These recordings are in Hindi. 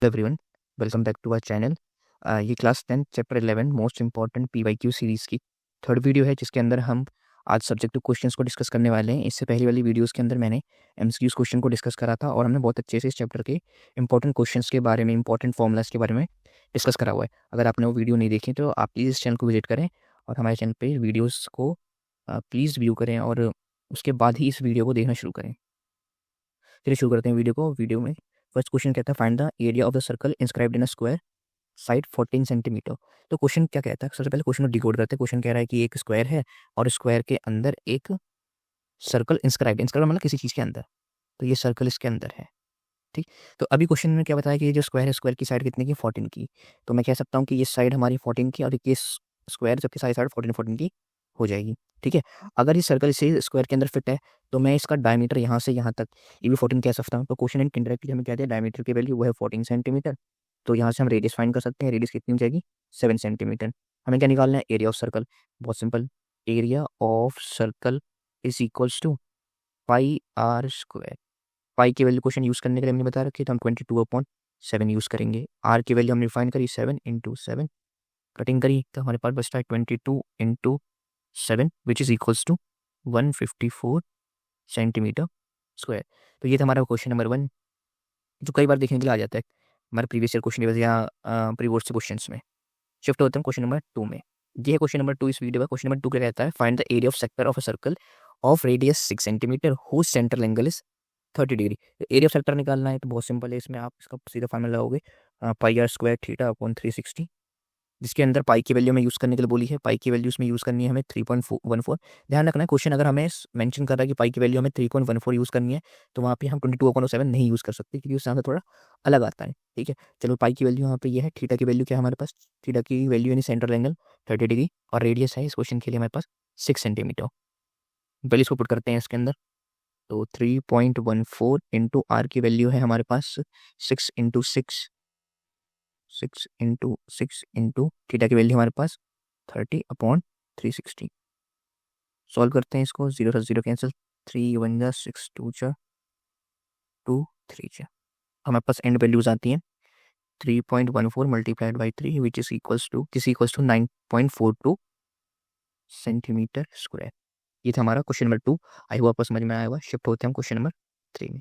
Everyone, welcome back to our channel. ये class 10 chapter 11 most important PYQ series की थर्ड वीडियो है, जिसके अंदर हम आज सब्जेक्टिव क्वेश्चंस को डिस्कस करने वाले हैं। इससे पहले वाली वीडियोस के अंदर मैंने एमसीक्यूज क्वेश्चन को डिस्कस करा था और हमने बहुत अच्छे से इस चैप्टर के इंपॉर्टेंट क्वेश्चंस के बारे में, इंपॉर्टेंट फॉर्मूलाज के बारे में डिस्कस करा हुआ है। अगर आपने वो वीडियो नहीं देखी तो आप प्लीज़ इस चैनल को विजिट करें और हमारे चैनल पर वीडियोज़ को प्लीज़ व्यू करें और उसके बाद ही इस वीडियो को देखना शुरू करें। चलिए शुरू करते हैं वीडियो को। वीडियो में फर्स्ट क्वेश्चन कहता है, find the area of the circle inscribed in a square side 14 centimetre. तो क्वेश्चन क्या कहता है, सबसे पहले क्वेश्चन को डिकोड करते हैं। क्वेश्चन कह रहा है कि एक स्क्वायर है और स्क्वायर के अंदर एक सर्कल इंस्क्राइब्ड, इंस्क्राइब्ड मतलब किसी चीज़ के अंदर, तो ये सर्कल इसके अंदर है। ठीक, तो अभी क्वेश्चन में क्या बताया कि ये जो स्क्वायर है, स्क्वायर की साइड कितने की, 14 की। तो मैं कह सकता हूँ कि ये साइड हमारी 14 की और ये स्क्वायर जबकि सारी साइड 14 14 की हो जाएगी। ठीक है, अगर ये सर्कल इसी स्क्वायर के अंदर फिट है तो मैं इसका डायमीटर यहाँ से यहाँ तक ये भी 14 कह सकता हूँ। तो क्वेश्चन इनडायरेक्टली हमें कहते हैं डायमीटर की वैल्यू वो है 14 सेंटीमीटर। तो यहाँ से हम रेडियस फाइंड कर सकते हैं। रेडियस कितनी हो जाएगी, 7 सेंटीमीटर। हमें क्या निकालना है, एरिया ऑफ सर्कल। बहुत simple, area of circle is equals to pi r square. Pi की वैल्यू क्वेश्चन यूज़ करने के लिए हमने बता रखी है, तो हम 22/7 यूज़ करेंगे। आर की वैल्यू हमने फाइंड करी 7 × 7, कटिंग करी तो हमारे पास बचता है 22 × 7 which is equals to 154 centimetre square. तो ये था हमारा क्वेश्चन नंबर 1, जो कई बार देखने के लिए आ जाता है हमारे प्रीवियस ईयर क्वेश्चन पेपर या प्रीवियस से क्वेश्चंस में। शिफ्ट होते हैं क्वेश्चन नंबर 2 में। ये है क्वेश्चन नंबर 2 इस वीडियो का। क्वेश्चन नंबर 2 क्या कहता है, find the area of sector of a circle of radius 6 centimetre whose central angle is 30 degree. Area of sector निकालना है तो बहुत सिंपल है, इसमें आप इसका सीधा फार्मूला लगाओगे पाई आर स्क्वायर थीटा अपॉन 360, जिसके अंदर पाई की वैल्यू में यूज़ करने के लिए बोली है। पाई की वैल्यू इसमें यूज़ करनी है हमें 3.14। ध्यान रखना है, क्वेश्चन अगर हमें मेंशन कर रहा है कि पाई की वैल्यू हमें 3.14 यूज़ करनी है तो वहाँ पे हम 22/7 नहीं यूज़ कर सकते, क्योंकि उससे थोड़ा अलग आता है। ठीक है, चलो पाई की वैल्यू यहाँ पे ये है। थीटा की वैल्यू क्या है हमारे पास, थीटा की वैल्यू यानी सेंट्रल एंगल 30 डिग्री और रेडियस है इस क्वेश्चन के लिए हमारे पास 6 सेंटीमीटर। पहले इसको पुट करते हैं इसके अंदर, तो 3.14 इंटू आर की वैल्यू है हमारे पास 6 × 6 इंटू थीटा की वैल्यू हमारे पास 30/360। सॉल्व करते हैं इसको, 0 से 0 कैंसिल, 3 1 जा 6 2 जा 2 3 जा, हमारे पास एंड वैल्यूज आती हैं 3.14 multiplied by 3 which is equals to 9.42 centimetre square. ये था हमारा क्वेश्चन नंबर 2। आई होप आपको समझ में आया होगा। शिफ्ट होते हैं हम क्वेश्चन नंबर 3 में।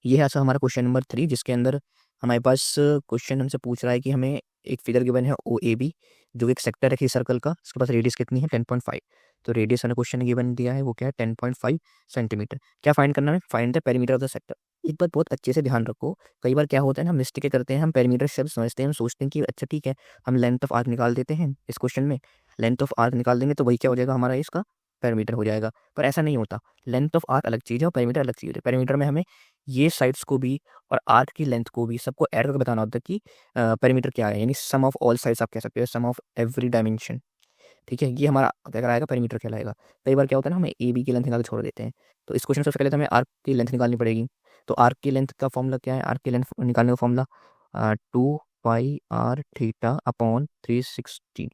ये है ऐसा हमारा क्वेश्चन नंबर 3, जिसके अंदर हमारे पास क्वेश्चन हमसे पूछ रहा है कि हमें एक फिगर गिवन है ओ ए बी, जो एक सेक्टर है किसी सर्कल का। इसके पास रेडियस कितनी है, 10.5। तो रेडियस हमें क्वेश्चन गिवन दिया है वो क्या है, 10.5 सेंटीमीटर। क्या फाइंड करना है, find the perimeter of the sector. एक बात बहुत अच्छे से ध्यान रखो, कई बार क्या होता है ना, हम मिस्टेक करते हैं, हम पेरीमीटर शब्द समझते हैं, हम सोचते हैं कि अच्छा ठीक है हम लेंथ ऑफ आर्क निकाल देते हैं। इस क्वेश्चन में लेंथ ऑफ आर्क निकाल देंगे तो वही क्या हो जाएगा, हमारा इसका पेरीमीटर हो जाएगा। पर ऐसा नहीं होता, लेंथ ऑफ आर्क अलग चीज़ है और पेरीमीटर अलग चीज़ है। पेरीमीटर में हमें ये साइड्स को भी और आर्क की लेंथ को भी सबको ऐड करके बताना होता है कि पेरीमीटर क्या है, यानी सम ऑफ ऑल साइड्स आप कह सकते हो, सम ऑफ एवरी डायमेंशन। ठीक है, ये हमारा क्या कराएगा, पेरीमीटर कहलाएगा। कई बार क्या होता है ना, हमें ए बी की लेंथ निकाल के छोड़ देते हैं। तो इस क्वेश्चन सबसे पहले तो हमें आर्क की लेंथ निकालनी पड़ेगी। तो आर्क की लेंथ का फॉर्मूला क्या है, आर्क की लेंथ निकालने का फॉर्मूला 2πr θ/360।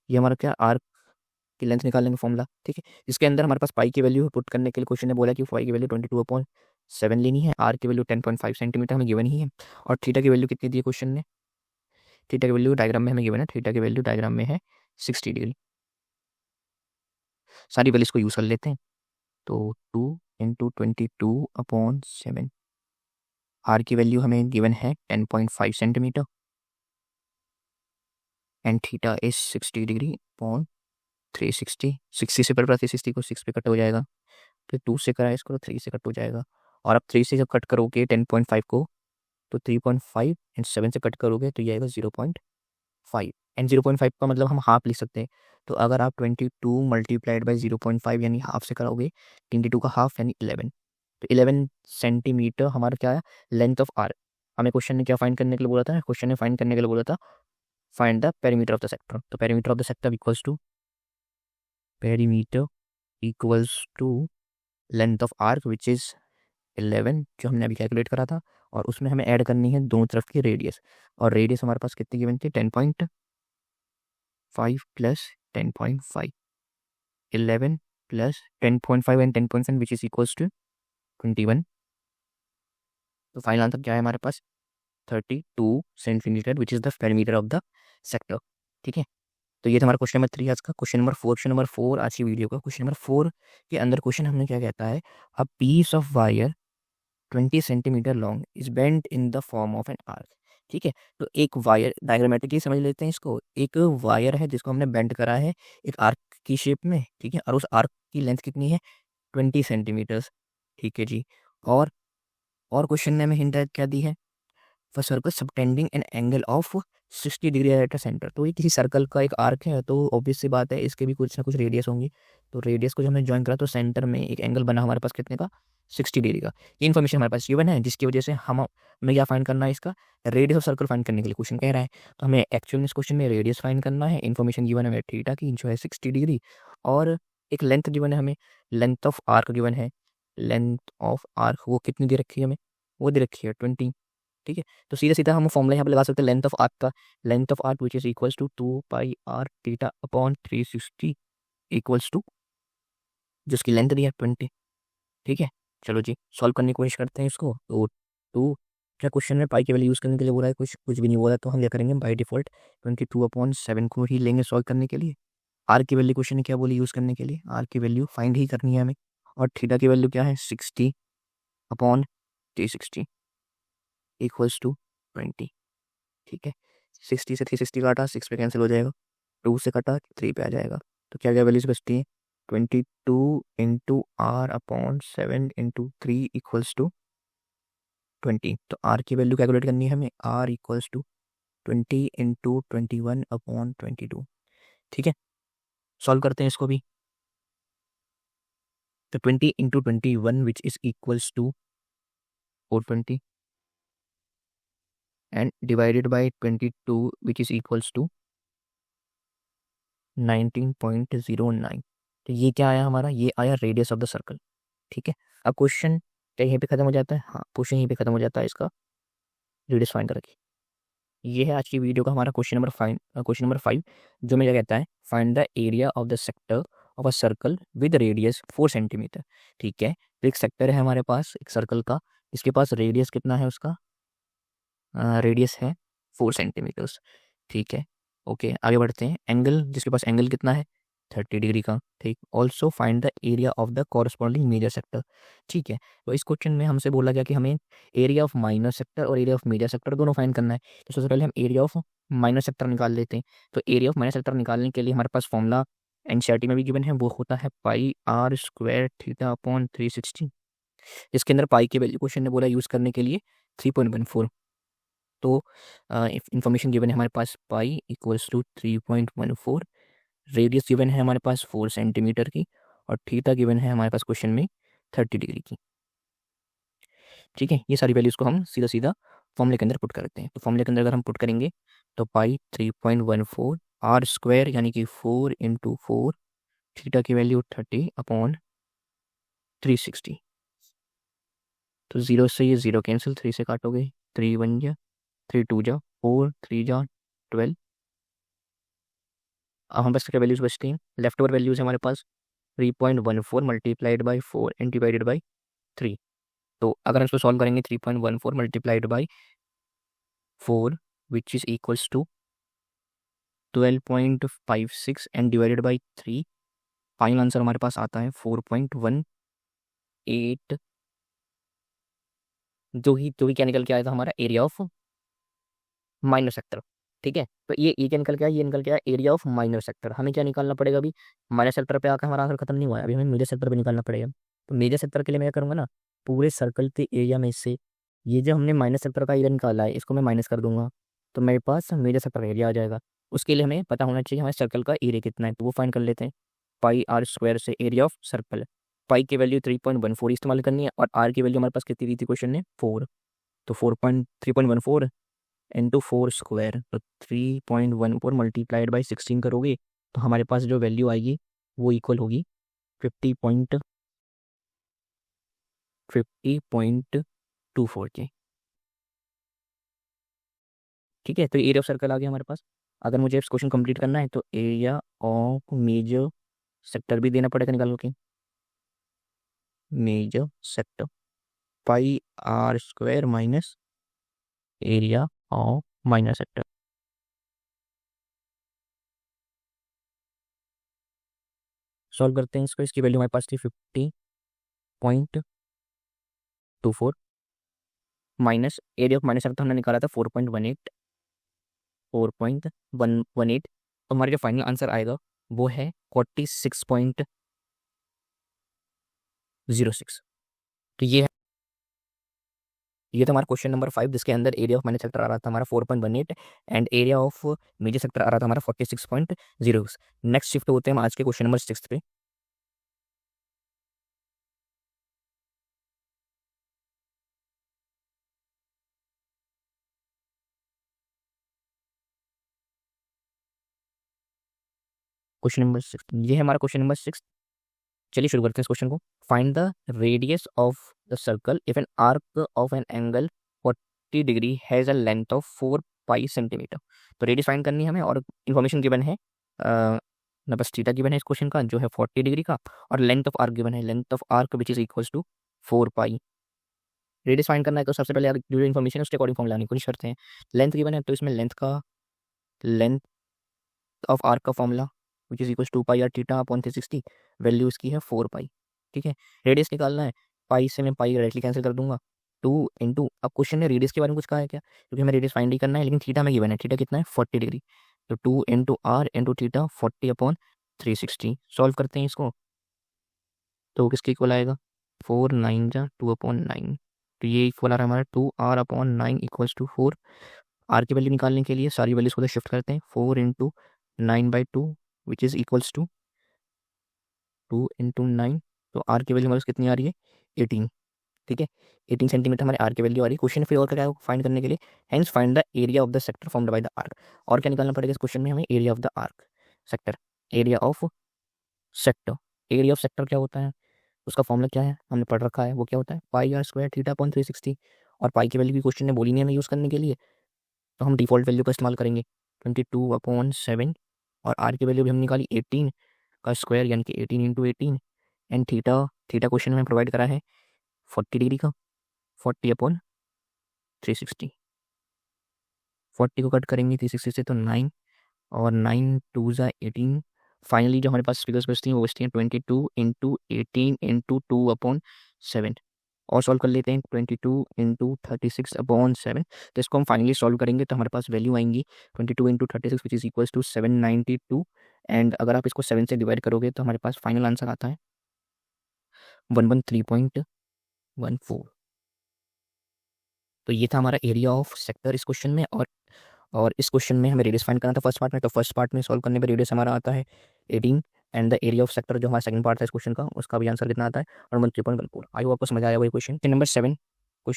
ये हमारा क्या, आर्क की लेंथ निकालने का फॉर्मूला। ठीक है, इसके अंदर हमारे पास पाई की वैल्यू पुट करने के लिए क्वेश्चन ने बोला कि पाई की वैल्यू 22/7 लेनी है, आर की वैल्यू 10.5 सेंटीमीटर हमें गिवन ही है, और थीटा की वैल्यू कितनी दी है क्वेश्चन ने, थीटा की वैल्यू डायग्राम में हमें गिवन है, थीटा की वैल्यू डायग्राम में है 60 डिग्री। सारी वैल्यूज को यूज़ कर लेते हैं, तो 2 × 22/7, आर की वैल्यू हमें गिवन है 10.5 centimetre and theta is 60 degree upon 360। 60 से पड़ रहा 360 को 6 पे कट हो जाएगा, फिर 2 से करा इसको तो 3 से कट हो जाएगा, और अब 3 से जब कट करोगे 10.5 को तो 3.5 एंड 7 से कट करोगे तो ये आएगा 0.5 एंड 0.5 का मतलब हम हाफ लिख सकते हैं। तो अगर आप 22 मल्टीप्लाइड बाई 0.5 यानी हाफ से कराओगे 22 का हाफ यानी 11, तो 11 सेंटीमीटर हमारा क्या है, लेंथ ऑफ आर। हमें क्वेश्चन ने क्या फाइंड करने के लिए बोला था, क्वेश्चन ने फाइंड करने के लिए बोला था find the perimeter of the sector. तो perimeter of the sector equals to length of arc which is 11, जो हमने अभी कैलकुलेट करा था, और उसमें हमें ऐड करनी है दोनों तरफ की रेडियस, और रेडियस हमारे पास कितनी गिवन थी, 10.5 plus 10.5, 11 plus 10.5 and 10.5 which is equals to 21। तो फाइनल आंसर क्या है हमारे पास, 32 centimetre which is the perimeter of the sector. ठीक है, तो ये था हमारा क्वेश्चन नंबर 3 आज का। क्वेश्चन नंबर 4 आज की वीडियो का क्वेश्चन नंबर 4 के अंदर क्वेश्चन हमने क्या कहता है, a piece of wire 20 centimetre long is bent in the form of an arc. ठीक है, तो एक वायर डायग्रामेटिकली समझ लेते हैं इसको। एक वायर है जिसको हमने बेंड करा है एक आर्क की शेप में। ठीक है, और उस आर्क की लेंथ कितनी है, 20 सेंटीमीटर्स। ठीक है जी, और क्वेश्चन ने हमें हिंट क्या दी है, for circle subtending an angle of 60 degree at a centre. तो ये किसी सर्कल का एक आर्क है, तो ऑब्वियस सी बात है इसके भी कुछ ना कुछ रेडियस होंगी। तो रेडियस को जब हमने ज्वाइन करा तो सेंटर में एक एंगल बना हमारे पास कितने का, 60 डिग्री का। ये इन्फॉर्मेशन हमारे पास गिवन है, जिसकी वजह से हमें क्या फाइंड करना है, इसका रेडियस ऑफ सर्कल फाइंड करने के लिए क्वेश्चन कह रहा है। तो हमें एक्चुअल में इस क्वेश्चन में रेडियस फाइंड करना है। इन्फॉर्मेशन गिवन है हमें थीटा की जो है 60 डिग्री, और एक लेंथ गिवन है हमें, लेंथ ऑफ आर्क गिवन है। लेंथ ऑफ आर्क वो कितनी दे रखी है हमें, वो दे रखी है 20। ठीक है, तो सीधा सीधा हम फॉर्मूला यहाँ पे लगा सकते हैं लेंथ ऑफ आर्क का, length of arc which is equals to 2 pi r theta upon 360 equals to जिसकी लेंथ दी है 20। ठीक है, चलो जी सॉल्व करने की कोशिश करते हैं इसको। तो टू क्या क्वेश्चन में पाई की वैल्यू यूज़ करने के लिए बोला है, कुछ भी नहीं बोला, तो हम क्या करेंगे बाई डिफॉल्ट 22/7 को ही लेंगे सॉल्व करने के लिए। आर की वैल्यू क्वेश्चन ने क्या बोली यूज़ करने के लिए, आर की वैल्यू फाइंड ही करनी है हमें, और थीटा की वैल्यू क्या है 60/360 इक्वल्स टू 20। ठीक है, 60 से 360 काटा, 6 पे कैंसिल हो जाएगा, 2 से कटा 3 पे आ जाएगा। तो क्या क्या वैल्यूज बचती हैं, 22 into r upon 7 into 3 equals to 20। तो आर की वैल्यू कैलकुलेट करनी है हमें, आर इक्वल्स टू 20 इंटू 21/22। ठीक है, सॉल्व करते हैं इसको भी। तो 20 into 21 which is equals to 420 and divided by 22 which is equals to 19.09। तो ये क्या आया हमारा, ये आया रेडियस ऑफ द सर्कल। ठीक है, अब क्वेश्चन क्या यहीं पे खत्म हो जाता है, हाँ क्वेश्चन यहीं पे खत्म हो जाता है, इसका रेडियस फाइंड करके। ये है आज की वीडियो का हमारा क्वेश्चन नंबर 5, जो मेरा कहता है find the area of the sector of a circle with radius 4 centimetre. ठीक है, तो एक सेक्टर है हमारे पास एक सर्कल का, इसके पास रेडियस कितना है, उसका रेडियस है 4 सेंटीमीटर्स। ठीक है, ओके आगे बढ़ते हैं। एंगल, जिसके पास एंगल कितना है 30 डिग्री का। ठीक, also find the area of the corresponding major sector. ठीक है, तो इस क्वेश्चन में हमसे बोला गया कि हमें एरिया ऑफ माइनर सेक्टर और एरिया ऑफ मेजर सेक्टर दोनों फाइंड करना है। तो सबसे पहले हम एरिया ऑफ माइनर सेक्टर निकाल लेते हैं। तो एरिया ऑफ माइनर सेक्टर निकालने के लिए हमारे पास फॉर्मूला एनसीईआरटी में भी गिवन है, वो होता है पाई आर स्क्वायर थीटा अपॉन 360, जिसके अंदर पाई की वैल्यू क्वेश्चन ने बोला यूज़ करने के लिए 3.14। तो इंफॉर्मेशन गिवन है हमारे पास pi equals to 3.14, radius given है हमारे पास 4 सेंटीमीटर की, और थीटा गिवन है हमारे पास क्वेश्चन में 30 डिग्री की। ठीक है, ये सारी वैल्यूज़ को हम सीधा सीधा फॉर्मूले के अंदर पुट करते हैं। तो फॉर्मूले के अंदर अगर हम पुट करेंगे तो पाई 3.14 आर स्क्वायर यानी कि 4 इंटू 4, थीटा की वैल्यू 30 अपॉन 360। तो 0 से ये 0 कैंसिल, 3 से काटोगे 3 1 जा, 3 2 जा 4, 3 जा 12। अब हम पास क्या वैल्यूज़ बचती हैं, लेफ्ट ओवर वैल्यूज़ हमारे पास 3.14 multiplied by 4 and divided by 3। तो अगर हम इसको सॉल्व करेंगे 3.14 multiplied by 4 which is equals to 12.56 and divided by 3, final answer हमारे पास आता है 4.18, जो ही क्या निकल के आया था हमारा एरिया ऑफ माइनर सेक्टर। ठीक है, तो ये क्या निकल के आया, ये निकल के आया एरिया ऑफ माइनर सेक्टर। हमें क्या निकालना पड़ेगा, अभी माइनर सेक्टर पे आकर हमारा आंसर खत्म नहीं हुआ है, अभी हमें मेजर सेक्टर पे निकालना पड़ेगा। तो मेजर सेक्टर के लिए मैं क्या करूँगा ना, पूरे सर्कल के एरिया में से ये जो हमने माइनर सेक्टर का एरिया निकाला है इसको मैं माइनस कर दूंगा, तो मेरे पास मेजर सेक्टर एरिया आ जाएगा। उसके लिए हमें पता होना चाहिए हमारे सर्कल का एरिया कितना है, तो वो फाइंड कर लेते हैं। पाई आर स्क्वायर से एरिया ऑफ सर्कल, पाई की वैल्यू 3.14 इस्तेमाल करनी है, और आर की वैल्यू हमारे पास कितनी दी थी क्वेश्चन ने 4। तो 3.14 इंटू 4 स्क्वायर, तो 3.14 मल्टीप्लाइड बाई 16 करोगे तो हमारे पास जो वैल्यू आएगी वो इक्वल होगी 50.24 के। ठीक है, तो एरिया ऑफ सर्कल आ गया हमारे पास। अगर मुझे इस क्वेश्चन कंप्लीट करना है तो एरिया ऑफ मेजर सेक्टर भी देना पड़ेगा निकाल के, major sector pi r square minus area of minor sector. Solve करते हैं इसको, इसकी वैल्यू हमारे पास थी 50.24 minus area of minor sector हमने निकाला था 4.18 तो हमारा जो फाइनल आंसर आएगा वो है 46.06। तो ये था हमारा क्वेश्चन नंबर 5, जिसके अंदर एरिया ऑफ माइनर सेक्टर आ रहा था हमारा 4.18 and area of major sector आ रहा था हमारा 46.06। नेक्स्ट शिफ्ट होते हैं हम आज के क्वेश्चन नंबर 6 पे। क्वेश्चन नंबर 6, ये है हमारा क्वेश्चन नंबर 6। चलिए शुरू करते हैं इस क्वेश्चन को। Find the radius of the circle if an arc of an angle 40 degree has a length of 4 pi centimetre. तो रेडियस फाइंड करनी है हमें और इन्फॉर्मेशन गिवन है, ना बस थीटा गिवन है इस क्वेश्चन का जो है 40 डिग्री का, और लेंथ ऑफ आर्क गिवन है, length of arc which is equals to 4 pi. Radius find करना है तो सबसे पहले जो इन्फॉर्मेशन है उसके अकॉर्डिंग फॉर्मूला लाने की कोशिश करते हैं। लेंथ गिवन है तो इसमें लेंथ ऑफ आर्क का formula which is equals to pi r theta upon 360, value इसकी है 4 पाई। ठीक है, रेडियस निकालना है, पाई से मैं पाई डायरेक्टली कैंसिल कर दूंगा, 2 अब क्वेश्चन ने रेडियस के बारे में कुछ कहा है क्या, क्योंकि हमें रेडियस फाइंड ही करना है, लेकिन थीटा में गिवन है, थीटा कितना है 40 डिग्री, तो 2 × r × थीटा 40/360। सॉल्व करते हैं इसको, तो किसके इक्वल आएगा, 4 9 × 2/9, तो ये इक्वल आ रहा है हमारा 2r/9 इक्वल्स टू 4। आर की वैल्यू निकालने के लिए सारी वैल्यूज को शिफ्ट करते हैं, 4 × 9/2 विच इज इक्वल्स टू 2 × 9, तो आर की वैल्यू हमारे कितनी आ रही है 18। ठीक है, 18 सेंटीमीटर हमारे आर की वैल्यू आ रही है। क्वेश्चन फिर और क्या है फाइंड करने के लिए, hence find the area of the sector formed by the arc. और क्या निकालना पड़ेगा इस क्वेश्चन में हमें, area of the arc sector, area of sector. Area of sector क्या होता है, उसका फॉर्मूला क्या है हमने पढ़ रखा है, वो क्या होता है पाई आर स्क्वायर थीटा अपॉन 360, और पाई की वैल्यू की क्वेश्चन ने बोली नहीं हमें यूज़ करने के लिए, तो हम डिफॉल्ट वैल्यू का इस्तेमाल करेंगे 22/7, और आर की वैल्यू भी हम निकाली 18 का स्क्वायर यानी कि 18 × 18, एंड थीटा थीटा क्वेश्चन में प्रोवाइड करा है 40 डिग्री का, 40/360, 40 को कट करेंगे 360 से तो 9, और 9 2 × 18, फाइनली जो हमारे पास फिगर्स बचती हैं वो बचती हैं 22 × 18 × 2/7। और सॉल्व कर लेते हैं 22 × 36/7, तो इसको हम फाइनली सॉल्व करेंगे तो हमारे पास वैल्यू आएंगी 22 × 36 which is equals to 792, and अगर आप इसको 7 से डिवाइड करोगे तो हमारे पास फाइनल आंसर आता है 113.14। तो ये था हमारा एरिया ऑफ सेक्टर इस क्वेश्चन में, और इस क्वेश्चन में हमें रेडियस फाइंड करना था फर्स्ट पार्ट में, तो फर्स्ट पार्ट में सॉल्व करने पर रेडियस हमारा आता है 18, and the area of sector जो हमारा सेकंड पार्ट था इस क्वेश्चन का, उसका भी आंसर कितना आता है 113.14। आई होप आपको समझ आया वही क्वेश्चन। क्वेश्चन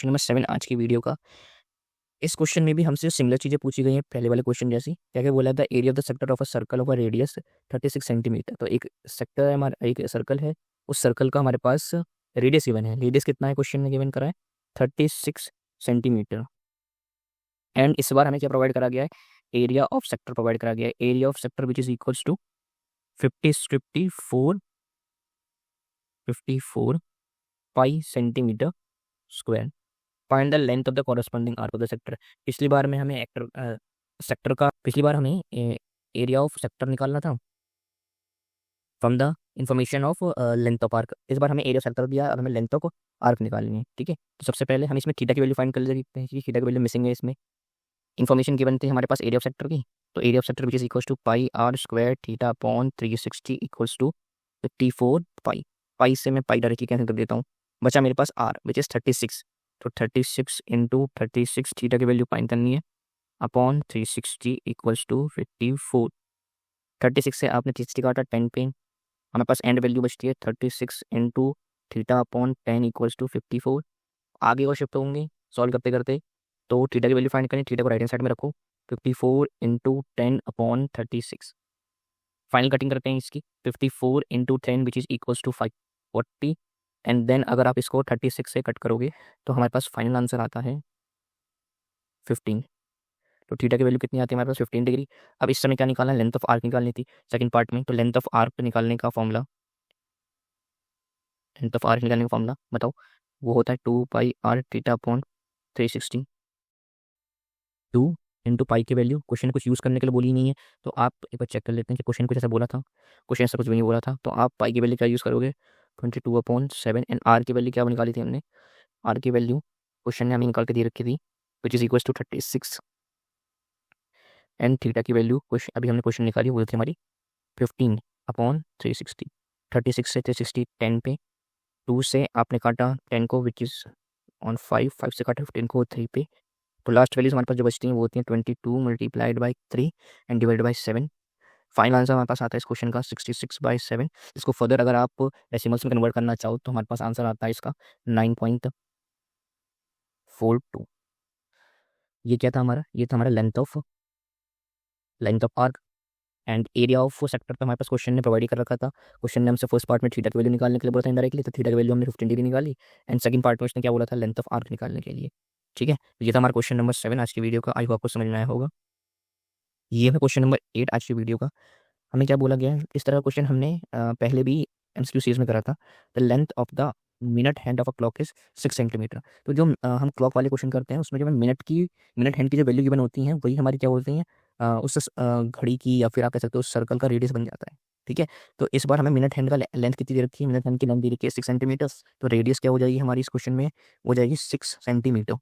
नंबर 7 आज की वीडियो का। इस क्वेश्चन में भी हमसे सिमिलर चीज़ें पूछी गई हैं पहले वाले क्वेश्चन जैसी। क्या क्या बोला था, area of the sector of a circle of a radius 36 centimetre. तो एक सेक्टर है हमारा, एक सर्कल है, उस सर्कल का हमारे पास रेडियस गिवन है, रेडियस कितना है क्वेश्चन में गिवन करा है 36 सेंटीमीटर, एंड इस बार हमें क्या प्रोवाइड करा गया है, एरिया ऑफ सेक्टर प्रोवाइड करा गया है, area of sector which is equals to 54 pi centimetre square. Find the length of the corresponding arc of the sector. पिछली बार हमें एरिया ऑफ सेक्टर निकालना था from the information of length of arc. इस बार हमें एरिया ऑफ सेक्टर दिया और हमें लेंथ ऑफ आर्क निकालनी है। ठीक है, तो सबसे पहले हम इसमें थीटा की वैल्यू फाइंड कर लेते हैं, थीटा की वैल्यू मिसिंग है इसमें। इन्फॉर्मेशन गिवन थी हमारे पास एरिया ऑफ सेक्टर की, तो area of sector which is equals to pi r square theta upon 360 equals to 54 pi. Pi से मैं पाई डायरेक्टली कैंसिल कर देता हूँ, बचा मेरे पास आर विच इज 36, तो 36 × 36 थीटा की वैल्यू फाइंड करनी है अपॉन 360 इक्वल्स टू 54। 36 से आपने 360 काटा 10 पे, हमारे पास एंड वैल्यू बचती है 36 × थीटा अपॉन 10 इक्वल्स टू 54। आगे और शिफ्ट होंगे सॉल्व करते करते, तो थीटा की वैल्यू फाइंड करें, थीटा को राइट हैंड साइड में रखो, 54 × 10/36। फाइनल कटिंग करते हैं इसकी, 54 × 10 which is equals to 540, and then अगर आप इसको 36 से कट करोगे तो हमारे पास फाइनल आंसर आता है 15। तो थीटा की वैल्यू कितनी आती है हमारे पास 15 डिग्री। अब इस समय क्या निकालना है, लेंथ ऑफ आर्क निकालनी थी सेकंड पार्ट में, तो लेंथ ऑफ आर्क निकालने का फॉर्मूला, बताओ, वो होता है 2 pi r theta upon 360। 2 into pi की वैल्यू, क्वेश्चन कुछ यूज़ करने के लिए बोली नहीं है, तो आप एक बार चेक कर लेते हैं कि क्वेश्चन कुछ ऐसा बोला था। क्वेश्चन ऐसा कुछ भी नहीं बोला था, तो आप पाई की वैल्यू क्या यूज़ करोगे, 22/7। एंड आर की वैल्यू क्या निकाली थी हमने, आर की वैल्यू क्वेश्चन ने हमें निकाल के दे रखी थी, which is equals to 36। And theta की वैल्यू क्वेश्चन अभी हमने क्वेश्चन निकाली, वो थी हमारी 15/360। 36 से 360 10 पे, 2 से आपने काटा 10 को, विच इज़ ऑन 5, 5 से काटा 15 को 3 पे, तो लास्ट वैल्यूज हमारे पास जो बचती हैं वो होती हैं 22 multiplied by 3 and divide by 7। Final answer हमारे पास आता है इस क्वेश्चन का 66/7। इसको फर्दर अगर आप डेसिमल्स में कन्वर्ट करना चाहो तो हमारे पास आंसर आता है इसका 9.42। ये क्या था हमारा, ये था हमारा length of arc. And area of sector पे हमारे पास क्वेश्चन ने प्रोवाइड कर रखा था। क्वेश्चन ने हमसे फर्स्ट पार्ट में थीटा की वैल्यू निकालने के लिए बोला था इनडायरेक्टली, तो थीटा की वैल्यू हमने 15 डिग्री निकाली। एंड सेकंड पार्ट में उसने क्या बोला था, लेंथ ऑफ आर्क निकालने के लिए। ठीक है, तो ये था हमारा क्वेश्चन नंबर 7 आज की वीडियो का। आई होप आपको समझ में आया होगा। ये है क्वेश्चन नंबर 8 आज की वीडियो का। हमें क्या बोला गया है, इस तरह का क्वेश्चन हमने पहले भी एमसीक्यू सीरीज में करा था। The length of the minute hand of a clock is 6 centimetre. तो जो हम क्लॉक वाले क्वेश्चन करते हैं उसमें जो मिनट हैंड की जो वैल्यू गिवन होती हैं वही हमारी क्या बोलती हैं, उस घड़ी की, या फिर आप कह सकते हो उस सर्कल का रेडियस बन जाता है। ठीक है, तो इस बार हमें मिनट हैंड का लेंथ कितनी दे रखी है, मिनट हैंड की लेंथ दे रखी है 6 सेंटीमीटर। तो रेडियस क्या हो जाएगी हमारी इस क्वेश्चन में, हो जाएगी 6 सेंटीमीटर।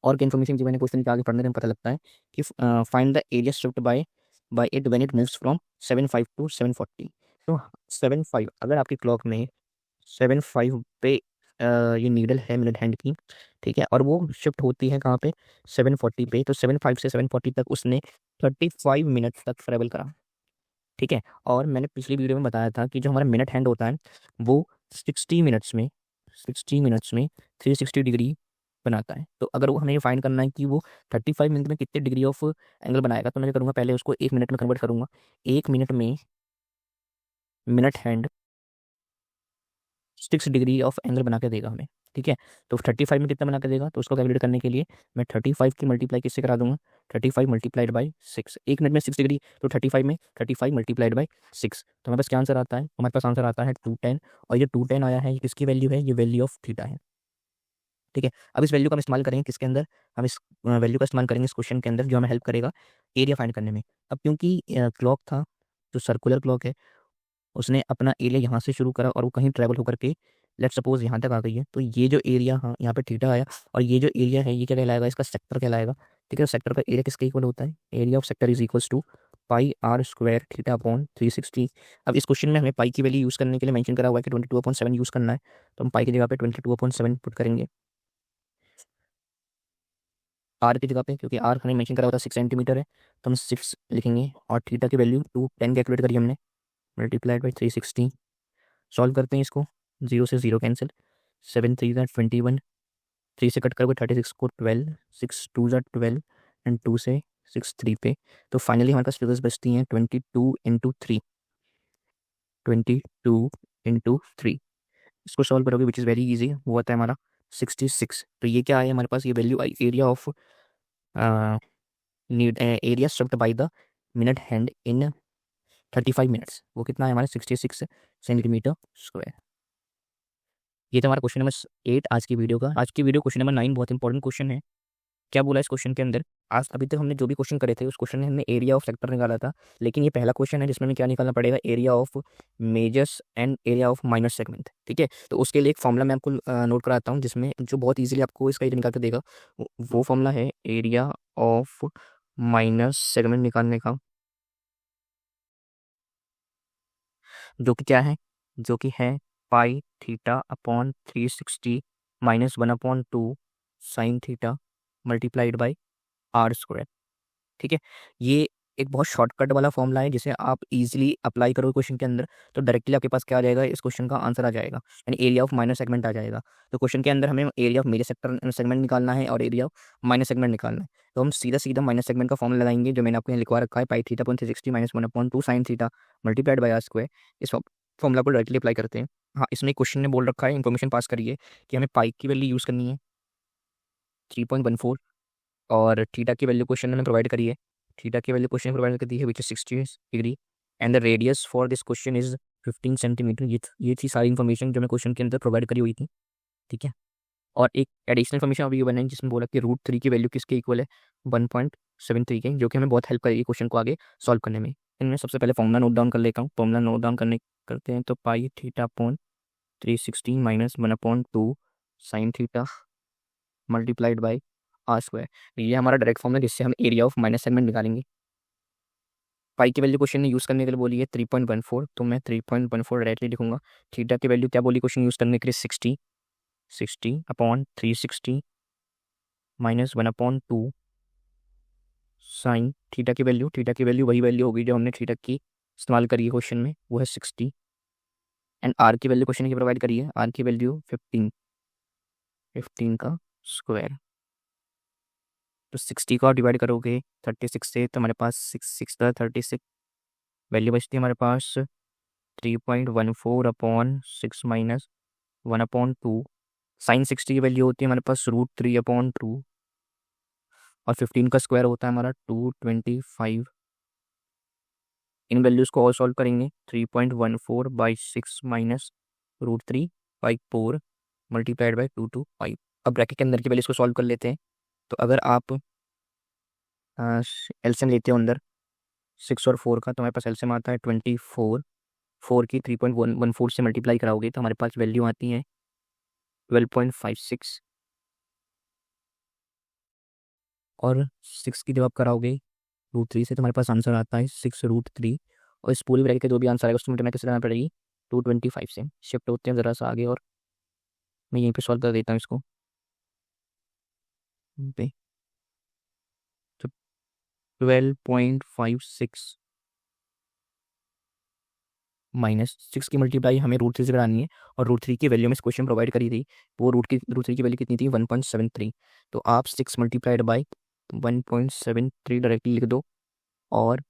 और इन्फॉर्मेशन जो मैंने क्वेश्चन के आगे पढ़ने में पता लगता है कि find the area stripped by it when it moves from 75 to 740। तो 75, अगर आपकी क्लॉक में 75 पे ये नीडल है मिनट हैंड की, ठीक है, और वो शिफ्ट होती है कहाँ पे, 740 पे, तो 75 से 740 तक उसने 35 मिनट तक ट्रेवल करा। ठीक है, और मैंने पिछली वीडियो में बताया था कि जो हमारा मिनट हैंड होता है वो 60 मिनट्स में 360 डिग्री बनाता है। तो अगर वो हमें ये फाइंड करना है कि वो 35 मिनट में कितने डिग्री ऑफ एंगल बनाएगा, तो मैं क्या करूँगा, पहले उसको 1 मिनट में कन्वर्ट करूँगा। 1 मिनट में minute hand 6 degree of angle बना के देगा हमें। ठीक है, तो 35 में कितना बना के देगा, तो उसको कैलकुलेट करने के लिए मैं 35 की मल्टीप्लाई किससे करा दूंगा, 35 मल्टीप्लाइड बाई 6। 1 मिनट में 6 डिग्री, तो 35 में 35 मल्टीप्लाइड बाई 6, तो हमारे पास क्या आंसर आता है, हमारे पास आंसर आता है 210। और ये 210 आया है, ये किसकी वैल्यू है, ये वैल्यू ऑफ थीटा है। ठीक है, अब इस वैल्यू का हम इस्तेमाल करेंगे किसके अंदर, हम इस वैल्यू का इस्तेमाल करेंगे इस क्वेश्चन के अंदर, जो हमें हेल्प करेगा एरिया फाइंड करने में। अब क्योंकि क्लॉक था, जो सर्कुलर क्लॉक है, उसने अपना एरिया यहाँ से शुरू करा और वो कहीं ट्रैवल होकर के लेट्स सपोज यहाँ तक आ गई है, तो ये जो एरिया, हाँ यहाँ पे थीटा आया, और ये जो एरिया है ये क्या कहलाएगा, इसका सेक्टर कहलाएगा। ठीक है, सेक्टर का एरिया किसके इक्वल होता है, area of sector is equals to pi r square theta upon 360। अब इस क्वेश्चन में हमें पाई की वैल्यू यूज़ करने के लिए मेंशन करा हुआ है कि 22/7 यूज़ करना है, तो हम पाई की जगह पे 22/7 पुट करेंगे आर की जगह पे, क्योंकि आर हमें मेंशन करा होता है 6 सेंटीमीटर है, तो हम 6 लिखेंगे। और थीटा की वैल्यू 210 कैलकुलेट करी हमने, मल्टीप्लाइड बाई 360। सॉल्व करते हैं इसको, 0 से 0 कैंसिल, 7 3 ज़ा 21, 3 से कट करोगे 36 को 12, 6 2 ज़ा 12 एंड 2 से 6 3 पे, तो फाइनली हमारे पास फिगर्स बचती हैं 22 इंटू 3, 22 इंटू 3। इसको सॉल्व करोगे विच इज़ वेरी इजी, वो आता है हमारा 66। तो ये क्या है हमारे पास, ये वैल्यू आई area of need area strucked by the minute hand in 35 minutes, वो कितना है हमारे 66 सेंटीमीटर स्क्वायर। ये था हमारा क्वेश्चन नंबर 8 आज की वीडियो का। आज की वीडियो क्वेश्चन नंबर 9 बहुत इंपॉर्टेंट क्वेश्चन है। क्या बोला इस क्वेश्चन के अंदर, आज अभी तक हमने जो भी क्वेश्चन करे थे उस क्वेश्चन में हमने एरिया ऑफ सेक्टर निकाला था, लेकिन ये पहला क्वेश्चन है जिसमें हमें क्या निकालना पड़ेगा, area of measures and area of minor segment. ठीक है, तो उसके लिए एक फॉर्मूला मैं आपको नोट कराता हूँ, जिसमें जो बहुत ईजिली आपको इसका एरिया निकाल कर देगा। वो फॉर्मूला है एरिया ऑफ माइनर सेगमेंट निकालने का, जो कि क्या है, जो कि है pi theta upon 360 minus 1/2 sine theta multiplied by r square. ठीक है, ये एक बहुत शॉर्टकट वाला फॉर्मूला है, जिसे आप इजीली अप्लाई करो क्वेश्चन के अंदर, तो डायरेक्टली आपके पास क्या आ जाएगा, इस क्वेश्चन का आंसर आ जाएगा, यानी एरिया ऑफ माइनर सेगमेंट आ जाएगा। तो क्वेश्चन के अंदर हमें area of major sector segment निकालना है और एरिया ऑफ माइनर सेगमेंट निकालना है। तो हम सीधा सीधा माइनर सेगमेंट का फॉर्मूला लगाएंगे, जो मैंने आपको यहाँ लिखवा रखा है, pi theta upon 360 minus 1/2 sine theta multiplied by r square. इस फॉर्मूला को डायरेक्टली अप्लाई करते हैं। हाँ, इसमें क्वेश्चन ने बोल रखा है, इन्फॉर्मेशन पास करिए कि हमें पाई की वैल्यू यूज़ करनी है 3.14, और थीटा की वैल्यू क्वेश्चन ने प्रोवाइड करी है, थीटा की वैल्यू क्वेश्चन प्रोवाइड कर दी है which is 60 degree, and the radius for this question is 15 centimetre. ये थी सारी इन्फॉर्मेशन जो मैं क्वेश्चन के अंदर प्रोवाइड करी हुई थी। ठीक है, और एक एडिशनल इन्फॉर्मेशन अभी ये बनाई जिसमें बोला कि √3 की वैल्यू किसके इक्वल है, 1.73 के, जो कि हमें बहुत हेल्प करेगी क्वेश्चन को आगे सॉल्व करने में। इनमें सबसे पहले फॉर्मूला नोट डाउन कर लेता हूँ। फॉर्मूला नोट डाउन करते हैं तो pi theta upon 360 minus 1/2 sine theta multiplied by r square. ये हमारा डायरेक्ट फॉर्म है जिससे हम एरिया ऑफ माइनस सेगमेंट निकालेंगे। पाई की वैल्यू क्वेश्चन ने यूज़ करने के लिए बोली है 3.14, तो मैं 3.14 डायरेक्टली लिखूंगा। थीटा की वैल्यू क्या बोली क्वेश्चन यूज़ करने के लिए, 60 अपॉन 360 माइनस 1/2 साइन थीटा की वैल्यू वही वैल्यू होगी जो हमने थीटा की इस्तेमाल करी है क्वेश्चन में, वो है 60। एंड आर की वैल्यू क्वेश्चन की प्रोवाइड करी है, आर की वैल्यू 15 का स्क्वायर। तो 60 का डिवाइड करोगे 36 से तो हमारे पास 6 वैल्यू बचती है हमारे पास 3.14 अपॉन 6 माइनस 1/2। साइन 60 की वैल्यू होती है हमारे पास √3/2 और 15 का स्क्वायर होता है हमारा 225। इन वैल्यूज़ को और सॉल्व करेंगे, 3.14/6 माइनस √3/4 मल्टीप्लाइड बाई 225। अब ब्रैकेट के अंदर की वैल्यूज़ को सॉल्व कर लेते हैं। तो अगर आप एलसीएम लेते हो अंदर 6 और 4 का, तो हमारे पास एलसीएम आता है 24। 4 की 3.14 से मल्टीप्लाई कराओगे तो हमारे पास वैल्यू आती है 12.56 और 6 की जब आप कराओगे √3 से तो हमारे पास आंसर आता है 6√3। और इस पूरी ब्रैकेट के जो भी आंसर आएगा उसको मल्टीप्लाई कैसे करना पड़ेगी, 225 से। शिफ्ट होते हैं ज़रा सा आगे और मैं यहीं पे सॉल्व कर देता हूँ इसको पे। तो 12.56 माइनस 6 की मल्टीप्लाई हमें √3 से करानी है और √3 की वैल्यू में इस क्वेश्चन प्रोवाइड करी थी, वो √3 की वैल्यू कितनी थी, 1.73। तो आप 6 मल्टीप्लाइड बाई 1.73 डायरेक्टली लिख दो और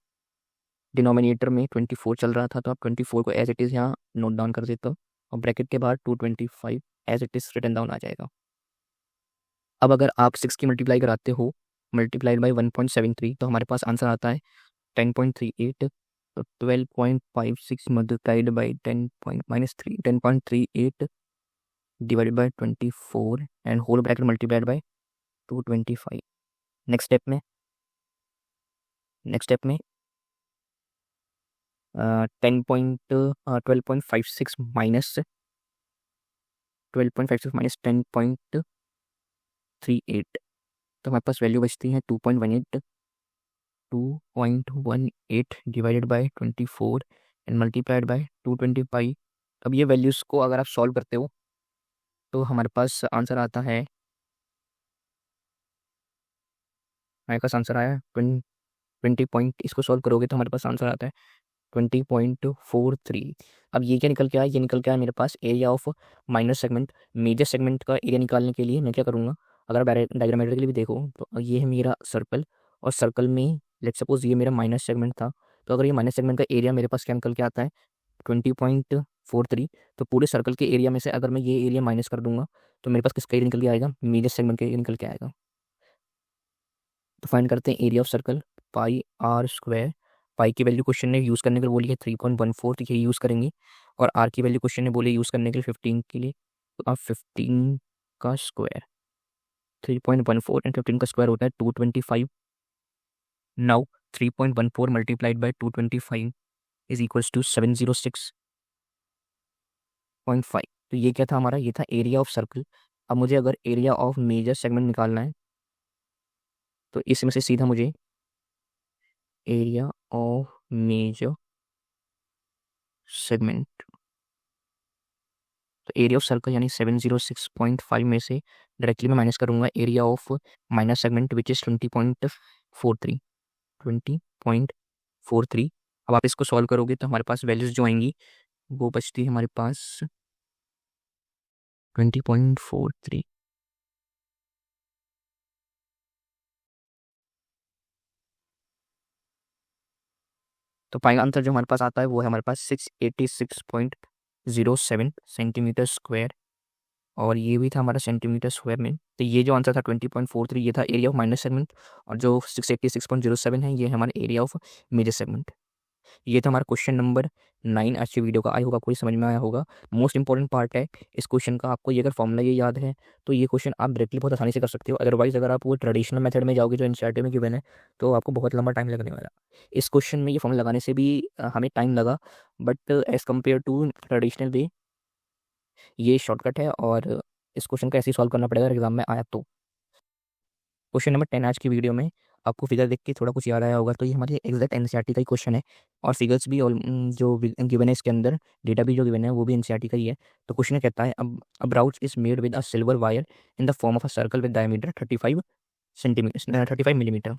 डिनोमिनेटर में 24 चल रहा था तो आप 24 को एज इट इज़ यहाँ नोट डाउन कर देते हो और ब्रैकेट के बाद 225 as it is written down आ जाएगा। अब अगर आप 6 की मल्टीप्लाई कराते हो मल्टीप्लाइड बाई 1.73 तो हमारे पास आंसर आता है 10.38। तो 12.56 multiplied by 10.38 divided by 24 and whole bracket multiplied by 225। Next step में 12.56 माइनस 10.38 तो हमारे पास वैल्यू बचती है 2.18 divided by 24 and multiplied by 225। अब ये वैल्यूज़ को अगर आप सॉल्व करते हो तो हमारे पास आंसर आता है, हमारे पास आंसर आया 20 पॉइंट, इसको सॉल्व करोगे तो हमारे पास आंसर आता है 20.43। अब ये क्या निकल के आया, ये निकल के आया मेरे पास area of minor segment. Major segment का एरिया निकालने के लिए मैं क्या करूँगा, अगर आप डायग्रामेटिकली भी देखो तो ये है मेरा सर्कल और सर्कल में लेट्स सपोज ये मेरा माइनस सेगमेंट था, तो अगर ये माइनस सेगमेंट का एरिया मेरे पास क्या निकल के आता है 20.43, तो पूरे सर्कल के एरिया में से अगर मैं ये एरिया माइनस कर दूंगा तो मेरे पास किसका एरिया निकल के आएगा, मेजर सेगमेंट का एरिया निकल के आएगा। तो फाइंड करते हैं area of circle, pi r square. Pi की वैल्यू क्वेश्चन ने यूज़ करने के लिए बोली है 3.14, तो ये यूज़ करेंगे। और आर की वैल्यू क्वेश्चन ने बोली यूज़ करने के लिए 15 के लिए, तो आप 15 का स्क्वायर 3.14 एंड 15 का स्क्वायर होता है 225। Now 3.14 multiplied by 225 is equals to 706.5। तो ये क्या था हमारा, ये था एरिया ऑफ सर्कल। अब मुझे अगर एरिया ऑफ मेजर सेगमेंट निकालना है तो इसमें से सीधा मुझे एरिया ऑफ मेजर सेगमेंट, तो एरिया ऑफ सर्कल यानी 706.5 में से डायरेक्टली मैं माइनस करूंगा area of minor segment which is 20.43। अब आप इसको सॉल्व करोगे तो हमारे पास वैल्यूज जो आएंगी वो बचती है हमारे पास 20.43। तो फाइनल आंसर जो हमारे पास आता है वो है हमारे पास 686.07 सेंटीमीटर स्क्वायर और ये भी था हमारा सेंटीमीटर स्क्वायर में। तो ये जो आंसर था 20.43 ये था एरिया ऑफ माइनर सेगमेंट और जो 686.07 है ये है हमारा एरिया ऑफ मेजर सेगमेंट। ये था हमारा क्वेश्चन नंबर 9 आज की वीडियो का। आई होगा कोई समझ में आया होगा। मोस्ट इंपॉर्टेंट पार्ट है इस क्वेश्चन का। आपको ये अगर फॉर्मूला ये याद है तो ये क्वेश्चन आप डायरेक्टली बहुत आसानी से कर सकते हो। अदरवाइज अगर आप वो ट्रेडिशनल मेथड में जाओगे जो एनसीईआरटी में गिवन है तो आपको बहुत लंबा टाइम लगने वाला। इस क्वेश्चन में ये फॉर्मूला लगाने से भी हमें टाइम लगा, but as compare to traditional way ये शॉर्टकट है और इस क्वेश्चन को ऐसे ही सॉल्व करना पड़ेगा एग्जाम में आया तो। क्वेश्चन नंबर 10 आज की वीडियो में आपको फिगर देख के थोड़ा कुछ याद आया होगा, तो ये हमारे एग्जैक्ट एनसीईआरटी का ही क्वेश्चन है और फिगर्स भी जो गिवन है इसके अंदर, डेटा भी जो गिवन है वो भी एनसीईआरटी का ही है। तो क्वेश्चन कहता है अब brooch is made with a silver wire in the form of a circle with diameter 35 centimetre 35 millimetre.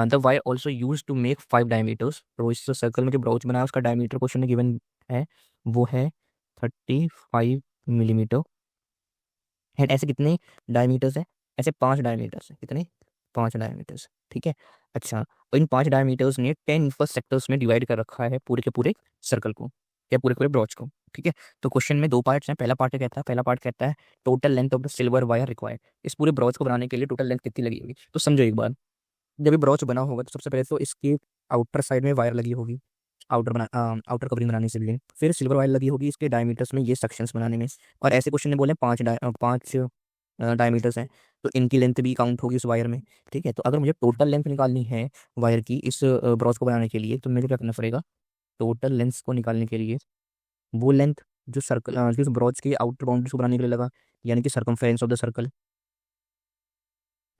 The wire also use to make 5 diameters. तो इस सर्कल में जो ब्राउच बना है उसका डायमीटर क्वेश्चन में गिवन है वो है 35 मिलीमीटर। एंड ऐसे कितने डायमीटर्स है? ऐसे 5 डायमीटर्स है। कितने? 5 डायमीटर्स। ठीक है। अच्छा, और इन 5 डायमीटर्स ने 10 इक्वल सेक्टर्स में डिवाइड कर रखा है पूरे के पूरे सर्कल को या पूरे पूरे ब्रॉच को। ठीक है। तो क्वेश्चन में 2 पार्ट्स हैं। पहला पार्ट कहता है total length of the silver wire required. इस पूरे ब्रॉच को बनाने के लिए टोटल लेंथ कितनी लगी होगी? तो समझो एक बार, जब ये ब्रॉच बना होगा तो सबसे पहले तो इसके आउटर साइड में वायर लगी होगी आउटर कवरिंग बनाने के लिए। फिर सिल्वर वायर लगी होगी इसके डायमीटर्स में, ये सेक्शंस बनाने में। और ऐसे क्वेश्चन ने बोले 5 डायमीटर्स हैं तो इनकी लेंथ भी काउंट होगी उस वायर में। ठीक है। तो अगर मुझे टोटल लेंथ निकालनी है वायर की इस ब्रॉच को बनाने के लिए तो मुझे क्या करना पड़ेगा? टोटल लेंथ को निकालने के लिए वो लेंथ जो सर्कल जो ब्रॉच के आउटर बाउंड्रीज को बनाने के लिए लगा, यानी कि circumference of the circle,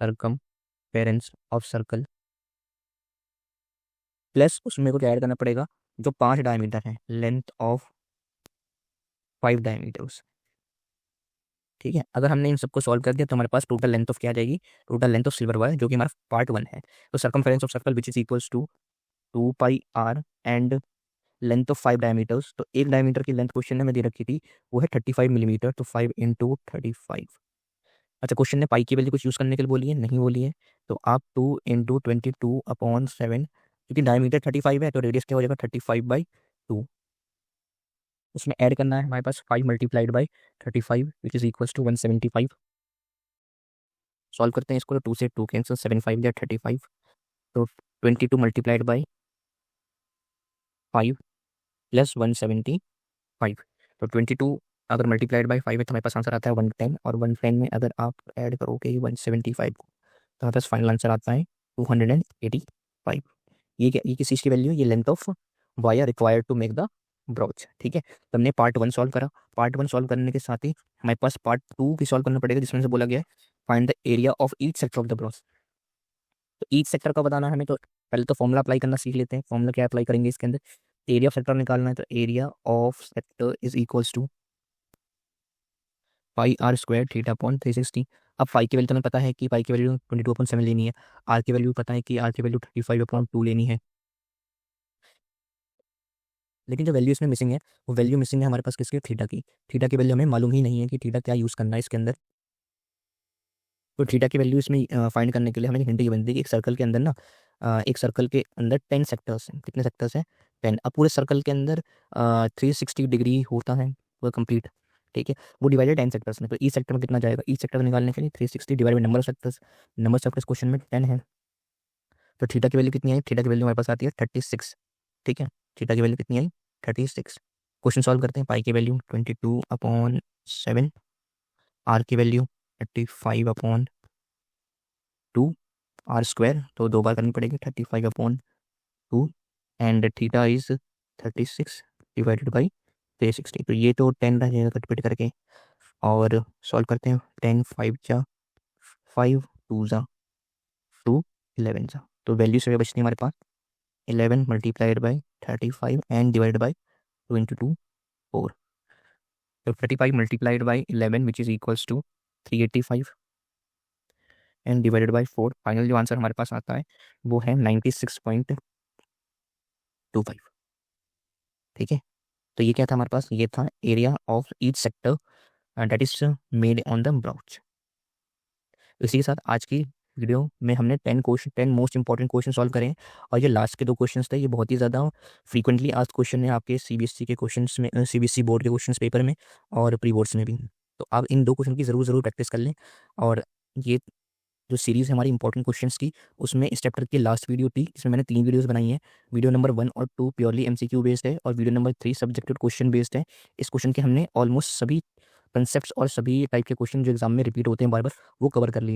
circumference of circle plus उसमें को क्या ऐड करना पड़ेगा? जो 5 डायमीटर है, लेंथ ऑफ 5 डायमीटर्स। ठीक है। अगर हमने इन सबको सॉल्व कर दिया तो हमारे पास टोटल लेंथ ऑफ क्या आ जाएगी? Total length of silver wire, जो कि हमारा पार्ट 1 है। तो circumference of circle which is equals to 2 pi r and length of 5 diameters. तो एक डायमीटर की लेंथ क्वेश्चन ने मैं दे रखी थी वो है 35 मिलीमीटर, तो 5 इंटू 35। अच्छा, क्वेश्चन ने पाई की वैल्यू कुछ यूज़ करने के लिए बोली है? नहीं बोली है। तो आप 2 इंटू 22/7, क्योंकि डायमीटर 35 है तो रेडियस क्या हो जाएगा? 35/2। उसमें ऐड करना है हमारे पास 5 multiplied by 35 which is equals to 175। Solve करते हैं इसको, तो 2 से 2 कैंसिल, 7 5 या 35। तो 22 मल्टीप्लाइड बाई 5 प्लस 175। तो 22 अगर मल्टीप्लाइड बाई 5 है तो हमारे पास आंसर आता है 110, और 110 में अगर आप ऐड करोगे 175 को तो हमारे पास फाइनल आंसर आता है 285। ये क्या, ये किस चीज़ की वैल्यू है? ये length of wire required to make the brooch. ठीक है। तो हमने पार्ट 1 सॉल्व करा। पार्ट 1 सॉल्व करने के साथ ही हमारे पास पार्ट 2 भी सॉल्व करना पड़ेगा, जिसमें से बोला गया है find the area of each sector of the brooch. तो ईच सेक्टर का बताना है हमें, तो पहले तो फॉर्मूला अप्लाई करना सीख लेते हैं। फॉर्मूला क्या अप्लाई करेंगे इसके अंदर? एरिया ऑफ सेक्टर निकालना है, तो area of sector is equals to pi r square theta upon 360। अब फाई की वैल्यू तो हमें पता है कि पाई की वैल्यू 22/7 लेनी है। आर की वैल्यू पता है कि आर की वैल्यू 35/2 लेनी है। लेकिन जो वैल्यू इसमें मिसिंग है वो वैल्यू मिसिंग है हमारे पास किसकी? थीटा की। थीटा की वैल्यू हमें मालूम ही नहीं है कि थीटा क्या यूज़ करना है इसके अंदर। तो थीटा की वैल्यू इसमें फाइंड करने के लिए हमें हिंट ये बनती है कि एक सर्कल के अंदर ना एक सर्कल के अंदर 10 सेक्टर्स हैं। कितने सेक्टर्स हैं? 10। अब पूरे सर्कल के अंदर 360 डिग्री होता है वो कंप्लीट। ठीक है। वो डिवाइडेड 10 सेक्टर्स में, तो ई सेक्टर में कितना जाएगा? ई सेक्टर निकालने के लिए 360 divide by number of sectors. Number of sectors question में 10 है। तो थीटा की वैल्यू कितनी आई? थीटा की वैल्यू हमारे पास आती है 36। ठीक है। थीटा की वैल्यू कितनी आई? 36। क्वेश्चन सॉल्व करते हैं। पाई की वैल्यू 22/7, आर की वैल्यू 35/2, आर स्क्वायर तो 2 बार करनी पड़ेगी 35/2, and theta is 36 divided by 360। तो ये तो 10 रह जाएगा कट पिट करके, और सॉल्व करते हैं। 10 5 जा 5 2 जा 2 11 जा, तो वैल्यू से बचती है हमारे पास 11 multiplied by 35 and divide by 2 into 2 4। तो 35 multiplied by 11 which is equals to 385 and divided by 4। Final जो आंसर हमारे पास आता है वो है 96.25। ठीक है। तो ये क्या था हमारे पास? ये था area of each sector that is made on the brooch. इसी के साथ आज की वीडियो में हमने 10 मोस्ट इंपॉर्टेंट क्वेश्चन सॉल्व करें, और ये लास्ट के 2 क्वेश्चंस थे, ये बहुत ही ज़्यादा फ्रीक्वेंटली आज क्वेश्चन है आपके सीबीएसई के क्वेश्चंस में, सीबीएसई बोर्ड के क्वेश्चंस पेपर में और प्री बोर्ड्स में भी। तो आप इन 2 क्वेश्चन की ज़रूर प्रैक्टिस कर लें, और ये जो सीरीज़ है हमारी इंपॉर्टेंट क्वेश्चंस की, उसमें इस चैप्टर की लास्ट वीडियो थी, इसमें मैंने 3 वीडियोज़ बनाई हैं। वीडियो नंबर 1 और 2 प्योरली एमसीक्यू बेस्ड है और video number 3 subjective question based है। इस क्वेश्चन के हमने ऑलमोस्ट सभी कंसेप्ट्स और सभी टाइप के क्वेश्चन जो एग्जाम में रिपीट होते हैं बार-बार, वो कवर कर लिए।